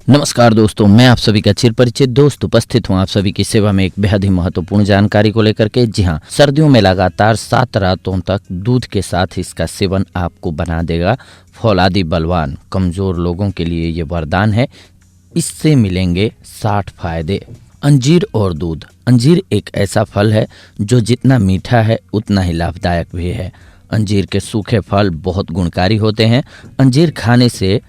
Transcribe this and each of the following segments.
नमस्कार दोस्तों, मैं आप सभी का चिर परिचित दोस्त उपस्थित हूं आप सभी की सेवा में एक बेहद ही महत्वपूर्ण जानकारी को लेकर के। जी हां, सर्दियों में लगातार 7 रातों तक दूध के साथ इसका सेवन आपको बना देगा फौलादी बलवान। कमजोर लोगों के लिए ये वरदान है। इससे मिलेंगे 60 फायदे। अंजीर और दूध। अंजीर एक ऐसा फल है जो जितना मीठा है उतना ही लाभदायक भी है। अंजीर के सूखे फल बहुत गुणकारी होते हैं। अंजीर खाने से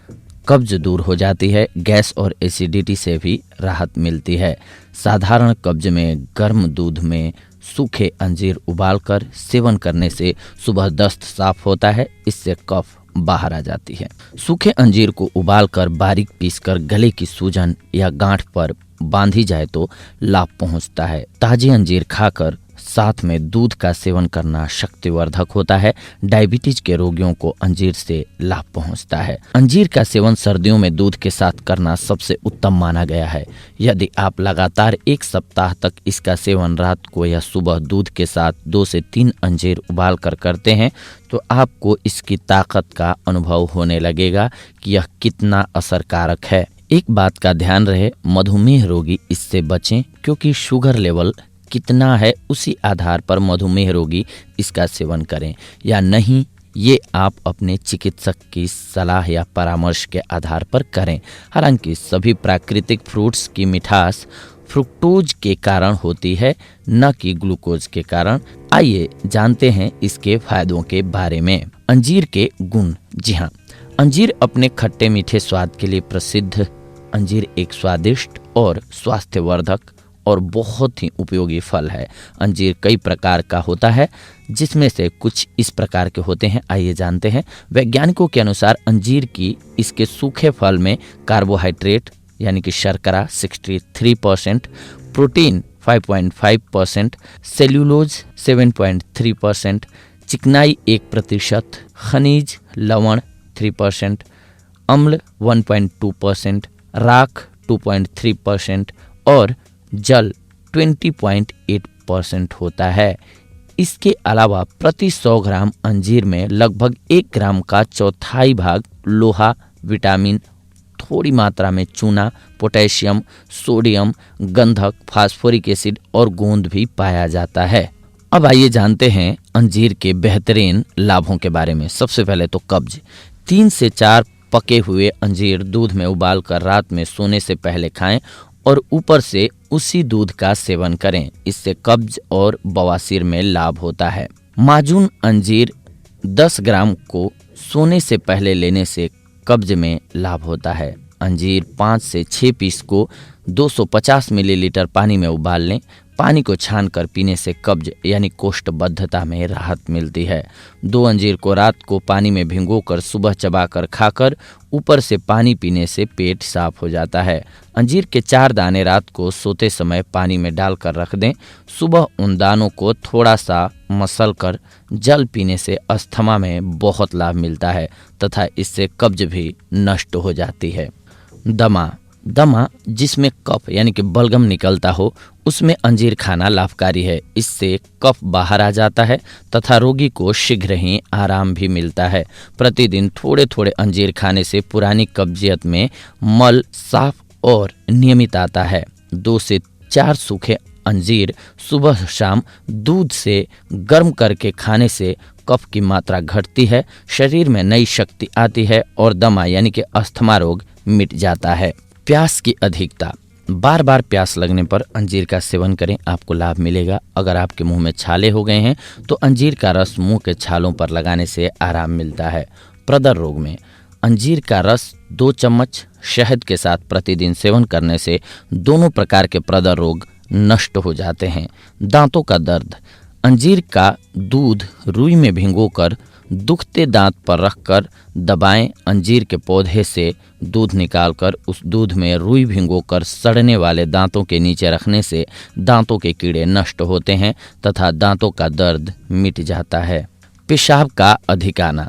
कब्ज दूर हो जाती है। गैस और एसिडिटी से भी राहत मिलती है। साधारण कब्ज में गर्म दूध में सूखे अंजीर उबालकर सेवन करने से सुबह दस्त साफ होता है। इससे कफ बाहर आ जाती है। सूखे अंजीर को उबालकर बारीक पीसकर गले की सूजन या गांठ पर बांधी जाए तो लाभ पहुंचता है। ताजे अंजीर खाकर साथ में दूध का सेवन करना शक्तिवर्धक होता है। डायबिटीज के रोगियों को अंजीर से लाभ पहुंचता है। अंजीर का सेवन सर्दियों में दूध के साथ करना सबसे उत्तम माना गया है। यदि आप लगातार 1 सप्ताह तक इसका सेवन रात को या सुबह दूध के साथ 2 से 3 अंजीर उबाल कर करते हैं तो आपको इसकी ताकत का अनुभव होने लगेगा कि यह कितना असरकारक है। एक बात का ध्यान रहे, मधुमेह रोगी इससे बचें, क्योंकि शुगर लेवल कितना है उसी आधार पर मधुमेह रोगी इसका सेवन करें या नहीं, ये आप अपने चिकित्सक की सलाह या परामर्श के आधार पर करें। हालांकि सभी प्राकृतिक फ्रूट्स की मिठास फ्रुक्टोज के कारण होती है, न कि ग्लूकोज के कारण। आइए जानते हैं इसके फायदों के बारे में। अंजीर के गुण। जी हाँ, अंजीर अपने खट्टे मीठे स्वाद के लिए प्रसिद्ध। अंजीर एक स्वादिष्ट और स्वास्थ्यवर्धक और बहुत ही उपयोगी फल है। अंजीर कई प्रकार का होता है, जिसमें से कुछ इस प्रकार के होते हैं। आइए जानते हैं। वैज्ञानिकों के अनुसार अंजीर की इसके सूखे फल में कार्बोहाइड्रेट यानी कि शर्करा 63%, प्रोटीन 5.5%, सेल्यूलोज 7.3%, चिकनाई 1%, खनिज लवण 3%, अम्ल 1.2%, राख 2.3% और जल 20.8% होता है। इसके अलावा प्रति 100 ग्राम अंजीर में लगभग 1 ग्राम का चौथाई भाग लोहा, विटामिन, थोड़ी मात्रा में चूना, पोटेशियम, सोडियम, गंधक, फास्फोरिक एसिड और गोंद भी पाया जाता है। अब आइए जानते हैं अंजीर के बेहतरीन लाभों के बारे में। सबसे पहले तो कब्ज। 3 से 4 पके हुए अंजीर दूध में उबालकर रात में सोने से पहले खाएं और ऊपर से उसी दूध का सेवन करें। इससे कब्ज और बवासीर में लाभ होता है। माजून अंजीर 10 ग्राम को सोने से पहले लेने से कब्ज में लाभ होता है। अंजीर 5 से 6 पीस को 250 मिलीलीटर पानी में उबाल लें। पानी को छानकर पीने से कब्ज यानी कोष्ठबद्धता में राहत मिलती है। 2 अंजीर को रात को पानी में भिगोकर सुबह चबाकर खाकर ऊपर से पानी पीने से पेट साफ हो जाता है। अंजीर के 4 दाने रात को सोते समय पानी में डालकर रख दें। सुबह उन दानों को थोड़ा सा मसल कर जल पीने से अस्थमा में बहुत लाभ मिलता है तथा इससे कब्ज भी नष्ट हो जाती है। दमा जिसमें कफ यानी कि बलगम निकलता हो, उसमें अंजीर खाना लाभकारी है। इससे कफ बाहर आ जाता है तथा रोगी को शीघ्र ही आराम भी मिलता है। प्रतिदिन थोड़े थोड़े अंजीर खाने से पुरानी कब्जियत में मल साफ और नियमित आता है। 2 से 4 सूखे अंजीर सुबह शाम दूध से गर्म करके खाने से कफ की मात्रा घटती है, शरीर में नई शक्ति आती है और दमा यानी कि अस्थमा रोग मिट जाता है। प्यास की अधिकता। बार बार प्यास लगने पर अंजीर का सेवन करें, आपको लाभ मिलेगा। अगर आपके मुंह में छाले हो गए हैं तो अंजीर का रस मुंह के छालों पर लगाने से आराम मिलता है। प्रदर रोग में अंजीर का रस 2 चम्मच शहद के साथ प्रतिदिन सेवन करने से दोनों प्रकार के प्रदर रोग नष्ट हो जाते हैं। दांतों का दर्द। अंजीर का दूध रुई में भिगोकर दुखते दांत पर रखकर दबाएं। अंजीर के पौधे से दूध निकालकर उस दूध में रुई भिगोकर सड़ने वाले दांतों के नीचे रखने से दांतों के कीड़े नष्ट होते हैं तथा दांतों का दर्द मिट जाता है। पेशाब का अधिक आना।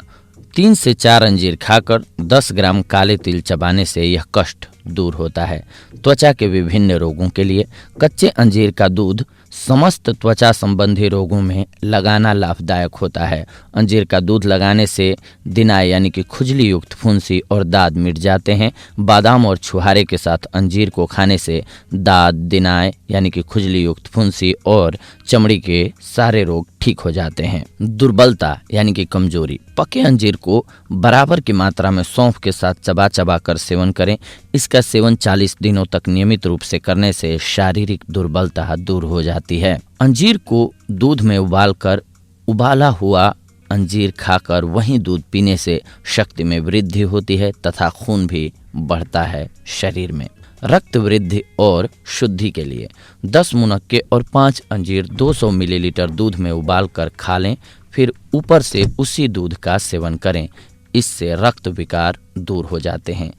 3 से 4 अंजीर खाकर 10 ग्राम काले तिल चबाने से यह कष्ट दूर होता है। त्वचा के विभिन्न रोगों के लिए कच्चे अंजीर का दूध समस्त त्वचा संबंधी रोगों में लगाना लाभदायक होता है। अंजीर का दूध लगाने से दिनाय यानी कि खुजली युक्त फुंसी और दाद मिट जाते हैं। बादाम और छुहारे के साथ अंजीर को खाने से दाद, दिनाय यानी कि खुजली युक्त फुंसी और चमड़ी के सारे रोग ठीक हो जाते हैं। दुर्बलता यानी कि कमजोरी, पके अंजीर को बराबर की मात्रा में सौंफ के साथ चबा चबा कर सेवन करें। इसका सेवन 40 दिनों तक नियमित रूप से करने से शारीरिक दुर्बलता दूर हो जाती है। अंजीर को दूध में उबालकर उबाला हुआ अंजीर खाकर वहीं दूध पीने से शक्ति में वृद्धि होती है तथा खून भी बढ़ता है शरीर में। रक्त वृद्धि और शुद्धि के लिए 10 मुनक्के और 5 अंजीर 200 मिलीलीटर दूध में उबालकर खा लें, फिर ऊपर से उसी दूध का सेवन करें। इससे रक्त विकार दूर हो जाते हैं।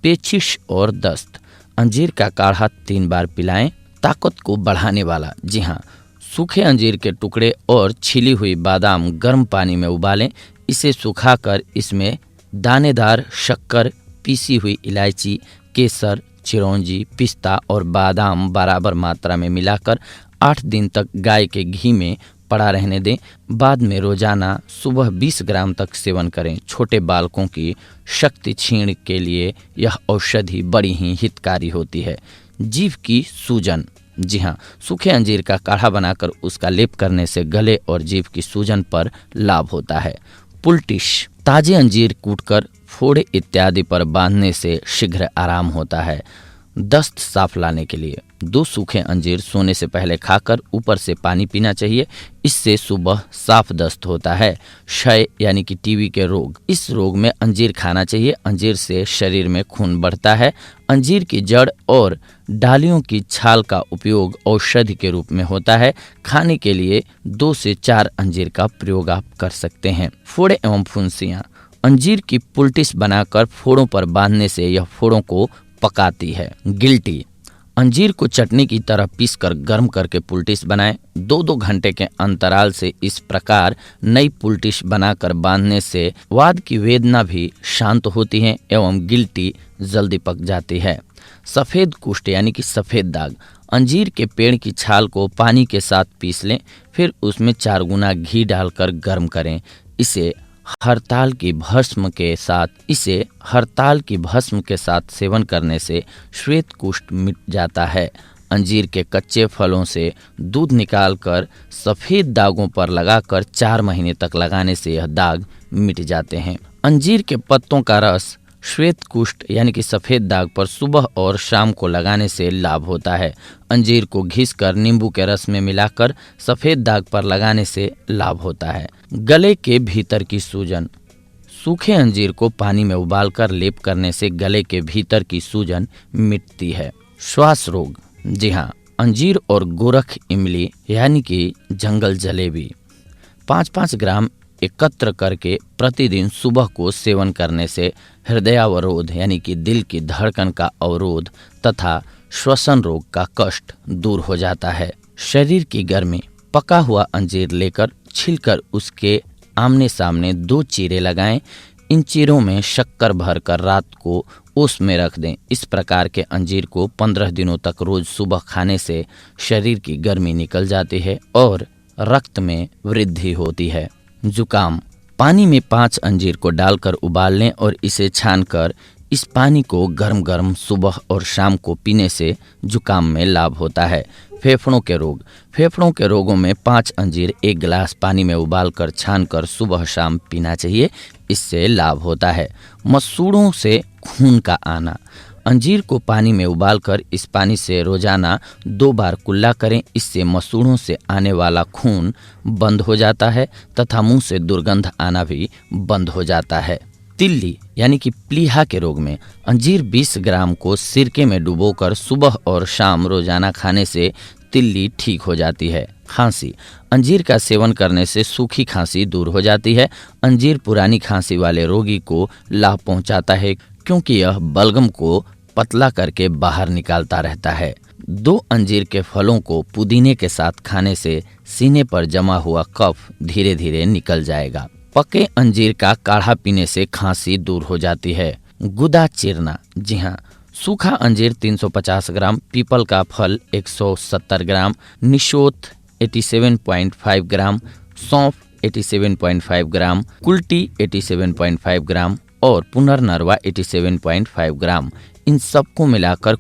पेचिश और दस्त, अंजीर का काढ़ा 3 बार पिलाएं। ताकत को बढ़ाने वाला, जी हाँ, सूखे अंजीर के टुकड़े और छिली हुई बादाम गर्म पानी में उबालें। इसे सुखाकर इसमें दानेदार शक्कर, पीसी हुई इलायची, केसर, चिरौंजी, पिस्ता और बादाम बराबर मात्रा में मिलाकर 8 दिन तक गाय के घी में पड़ा रहने दें। बाद में रोजाना सुबह 20 ग्राम तक सेवन करें। छोटे बालकों की शक्ति क्षीण के लिए यह औषधि बड़ी ही हितकारी होती है। जीभ की सूजन, जी हाँ, सूखे अंजीर का काढ़ा बनाकर उसका लेप करने से गले और जीभ की सूजन पर लाभ होता है। पुलटिश, ताजे अंजीर कूटकर फोड़े इत्यादि पर बांधने से शीघ्र आराम होता है। दस्त साफ लाने के लिए 2 सूखे अंजीर सोने से पहले खाकर ऊपर से पानी पीना चाहिए। इससे सुबह साफ दस्त होता है। क्षय यानी कि टीबी के रोग, इस रोग में अंजीर खाना चाहिए। अंजीर से शरीर में खून बढ़ता है। अंजीर की जड़ और डालियों की छाल का उपयोग औषधि के रूप में होता है। खाने के लिए 2 से 4 अंजीर का प्रयोग आप कर सकते हैं। फोड़े एवं फुंसियाँ, अंजीर की पुलटिस बनाकर फोड़ों पर बांधने से यह फोड़ों को पकाती है। गिल्टी, अंजीर को चटनी की तरह पीसकर गर्म करके पुलटिस बनाएं। 2-2 घंटे के अंतराल से इस प्रकार नई पुलटिस बनाकर बांधने से वाद की वेदना भी शांत होती है एवं गिल्टी जल्दी पक जाती है। सफ़ेद कुष्ठ यानी कि सफ़ेद दाग, अंजीर के पेड़ की छाल को पानी के साथ पीस लें, फिर उसमें 4 गुना घी डालकर गर्म करें। इसे हरताल की भस्म के साथ सेवन करने से श्वेत कुष्ठ मिट जाता है। अंजीर के कच्चे फलों से दूध निकालकर सफ़ेद दागों पर लगाकर 4 महीने तक लगाने से यह दाग मिट जाते हैं। अंजीर के पत्तों का रस श्वेत कुष्ठ यानी कि सफ़ेद दाग पर सुबह और शाम को लगाने से लाभ होता है। अंजीर को घिसकर नींबू के रस में मिलाकर सफ़ेद दाग पर लगाने से लाभ होता है। गले के भीतर की सूजन, सूखे अंजीर को पानी में उबालकर लेप करने से गले के भीतर की सूजन मिटती है। श्वास रोग, जी हाँ, अंजीर और गोरख इमली यानी कि जंगल जलेबी 5-5 ग्राम एकत्र करके प्रतिदिन सुबह को सेवन करने से हृदयावरोध यानी कि दिल की धड़कन का अवरोध तथा श्वसन रोग का कष्ट दूर हो जाता है। शरीर की गर्मी, पका हुआ अंजीर लेकर छिलकर उसके आमने सामने 2 चीरे लगाएं। इन चीरों में शक्कर भरकर रात को ओस में रख दें। इस प्रकार के अंजीर को 15 दिनों तक रोज सुबह खाने से शरीर की गर्मी निकल जाती है और रक्त में वृद्धि होती है। जुकाम, पानी में 5 अंजीर को डालकर उबाल लें और इसे छानकर इस पानी को गर्म गर्म सुबह और शाम को पीने से जुकाम में लाभ होता है। फेफड़ों के रोग, फेफड़ों के रोगों में 5 अंजीर 1 गिलास पानी में उबालकर छानकर सुबह शाम पीना चाहिए। इससे लाभ होता है। मसूड़ों से खून का आना, अंजीर को पानी में उबालकर इस पानी से रोजाना 2 बार कुल्ला करें। इससे मसूड़ों से आने वाला खून बंद हो जाता है तथा मुंह से दुर्गंध आना भी बंद हो जाता है। तिल्ली यानी कि प्लीहा के रोग में अंजीर 20 ग्राम को सिरके में डुबोकर सुबह और शाम रोजाना खाने से तिल्ली ठीक हो जाती है। खांसी, अंजीर का सेवन करने से सूखी खांसी दूर हो जाती है। अंजीर पुरानी खांसी वाले रोगी को लाभ पहुंचाता है क्योंकि यह बलगम को पतला करके बाहर निकालता रहता है। 2 अंजीर के फलों को पुदीने के साथ खाने से सीने पर जमा हुआ कफ धीरे धीरे निकल जाएगा। पके अंजीर का काढ़ा पीने से खांसी दूर हो जाती है। गुदा चिरना, जी हाँ, सूखा अंजीर 350 ग्राम, पीपल का फल 170 ग्राम, निशोथ 87.5 ग्राम, सौंफ 87.5 ग्राम, कुल्टी 87.5 ग्राम और पुनर्नरवा 87.5 ग्राम। इन सबको मिलाकर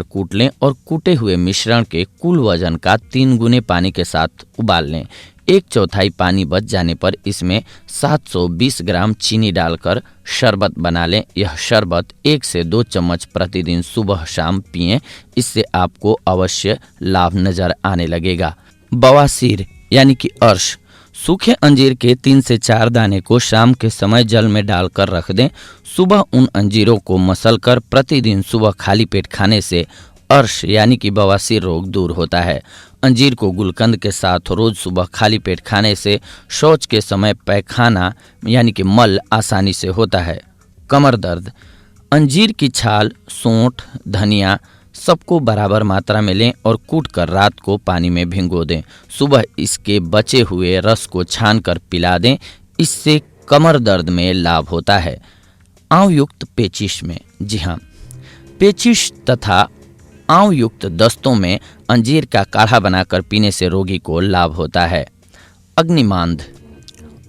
कूट लें और कूटे हुए मिश्रण के कुल वजन का 3 गुने पानी के साथ उबाल लें। 1/4 पानी बच जाने पर इसमें 720 ग्राम चीनी डालकर शरबत बना लें। यह शरबत 1 से 2 चम्मच प्रतिदिन सुबह शाम पिएं। इससे आपको अवश्य लाभ नजर आने लगेगा। बवासीर यानी कि अर्श। सूखे अंजीर के 3 से 4 दाने को शाम के समय जल में डालकर रख दें। सुबह उन अंजीरों को मसलकर प्रतिदिन सुबह खाली पेट खाने से अर्श यानी कि बवासीर रोग दूर होता है। अंजीर को गुलकंद के साथ रोज सुबह खाली पेट खाने से शौच के समय पैखाना यानी कि मल आसानी से होता है। कमर दर्द। अंजीर की छाल, सोंठ, धनिया सबको बराबर मात्रा में लें और कूटकर रात को पानी में भिगो दें। सुबह इसके बचे हुए रस को छानकर पिला दें। इससे कमर दर्द में लाभ होता है। आंव युक्त पेचिश में, जी हाँ, पेचिश तथा आंव युक्त दस्तों में अंजीर का काढ़ा बनाकर पीने से रोगी को लाभ होता है। अग्निमांद,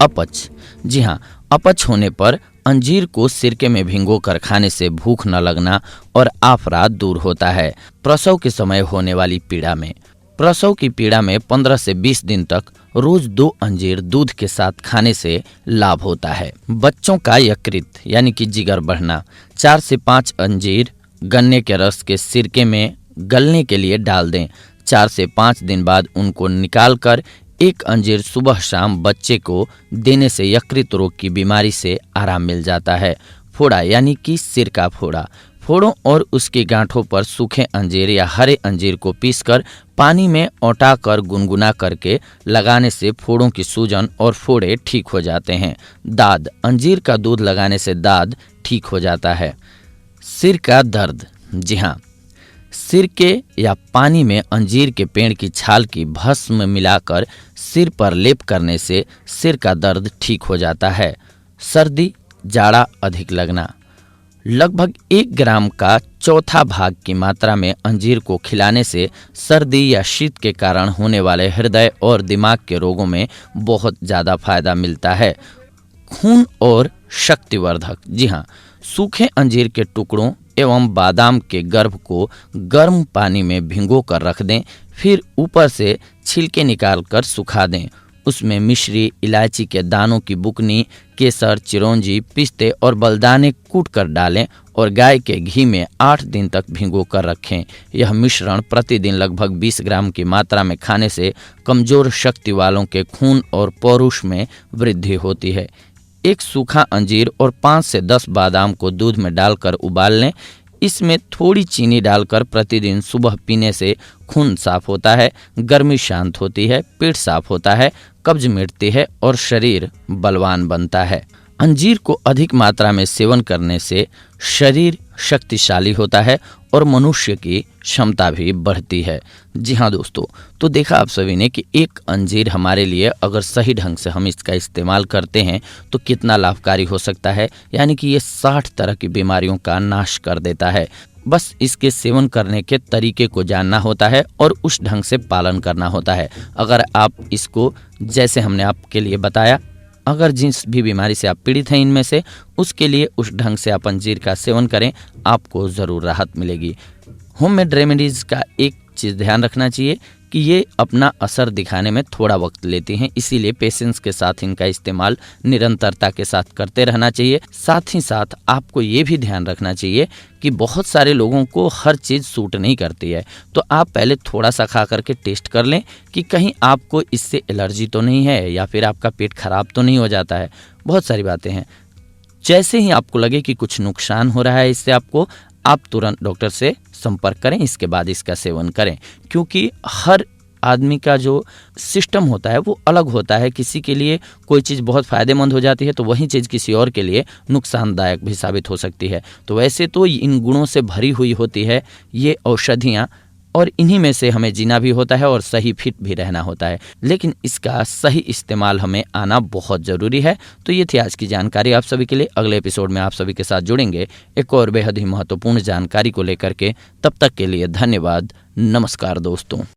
अपच। जी हाँ, अपच होने पर अंजीर को सिरके में भिगोकर खाने से भूख न लगना और आफरा दूर होता है। प्रसव के समय होने वाली पीड़ा में, प्रसव की पीड़ा में 15 से 20 दिन तक रोज 2 अंजीर दूध के साथ खाने से लाभ होता है। बच्चों का यकृत यानी कि जिगर बढ़ना, 4 से 5 अंजीर गन्ने के रस के सिरके में गलने के लिए डाल दें। 4 से 5 दिन बाद उनको निकालकर 1 अंजीर सुबह शाम बच्चे को देने से यकृत रोग की बीमारी से आराम मिल जाता है। फोड़ा यानी कि सिर का फोड़ा, फोड़ों और उसकी गांठों पर सूखे अंजीर या हरे अंजीर को पीसकर पानी में औटाकर गुनगुना करके लगाने से फोड़ों की सूजन और फोड़े ठीक हो जाते हैं। दाद, अंजीर का दूध लगाने से दाद ठीक हो जाता है। सिर का दर्द, जी हाँ, सिरके या पानी में अंजीर के पेड़ की छाल की भस्म मिलाकर सिर पर लेप करने से सिर का दर्द ठीक हो जाता है। सर्दी, जाड़ा अधिक लगना, लगभग 1 ग्राम का 1/4 भाग की मात्रा में अंजीर को खिलाने से सर्दी या शीत के कारण होने वाले हृदय और दिमाग के रोगों में बहुत ज़्यादा फायदा मिलता है। खून और शक्तिवर्धक, जी हाँ, सूखे अंजीर के टुकड़ों एवं बादाम के गर्भ को गर्म पानी में भिगो कर रख दें। फिर ऊपर से छिलके निकालकर सुखा दें। उसमें मिश्री, इलायची के दानों की बुकनी, केसर, चिरौंजी, पिस्ते और बलदाने कूट कर डालें और गाय के घी में 8 दिन तक भिगो कर रखें। यह मिश्रण प्रतिदिन लगभग 20 ग्राम की मात्रा में खाने से कमजोर शक्ति वालों के खून और पौरुष में वृद्धि होती है। 1 सूखा अंजीर और 5 से 10 बादाम को दूध में डालकर उबाल लें। इसमें थोड़ी चीनी डालकर प्रतिदिन सुबह पीने से खून साफ होता है, गर्मी शांत होती है, पेट साफ होता है, कब्ज मिटती है और शरीर बलवान बनता है। अंजीर को अधिक मात्रा में सेवन करने से शरीर शक्तिशाली होता है और मनुष्य की क्षमता भी बढ़ती है। जी हाँ दोस्तों, तो देखा आप सभी ने कि एक अंजीर हमारे लिए अगर सही ढंग से हम इसका इस्तेमाल करते हैं तो कितना लाभकारी हो सकता है। यानी कि ये 60 तरह की बीमारियों का नाश कर देता है। बस इसके सेवन करने के तरीके को जानना होता है और उस ढंग से पालन करना होता है। अगर आप इसको जैसे हमने आपके लिए बताया, अगर जिस भी बीमारी से आप पीड़ित हैं इनमें से, उसके लिए उस ढंग से आप अंजीर का सेवन करें, आपको ज़रूर राहत मिलेगी। होममेड रेमेडीज़ का एक चीज़ ध्यान रखना चाहिए कि ये अपना असर दिखाने में थोड़ा वक्त लेती हैं, इसीलिए पेशेंस के साथ इनका इस्तेमाल निरंतरता के साथ करते रहना चाहिए। साथ ही साथ आपको ये भी ध्यान रखना चाहिए कि बहुत सारे लोगों को हर चीज़ सूट नहीं करती है, तो आप पहले थोड़ा सा खा करके टेस्ट कर लें कि कहीं आपको इससे एलर्जी तो नहीं है या फिर आपका पेट खराब तो नहीं हो जाता है। बहुत सारी बातें हैं। जैसे ही आपको लगे कि कुछ नुकसान हो रहा है इससे आपको, आप तुरंत डॉक्टर से संपर्क करें, इसके बाद इसका सेवन करें। क्योंकि हर आदमी का जो सिस्टम होता है वो अलग होता है। किसी के लिए कोई चीज़ बहुत फ़ायदेमंद हो जाती है तो वही चीज़ किसी और के लिए नुकसानदायक भी साबित हो सकती है। तो वैसे तो इन गुणों से भरी हुई होती है ये औषधियाँ, और इन्हीं में से हमें जीना भी होता है और सही फिट भी रहना होता है, लेकिन इसका सही इस्तेमाल हमें आना बहुत ज़रूरी है। तो ये थी आज की जानकारी आप सभी के लिए। अगले एपिसोड में आप सभी के साथ जुड़ेंगे एक और बेहद ही महत्वपूर्ण जानकारी को लेकर के। तब तक के लिए धन्यवाद। नमस्कार दोस्तों।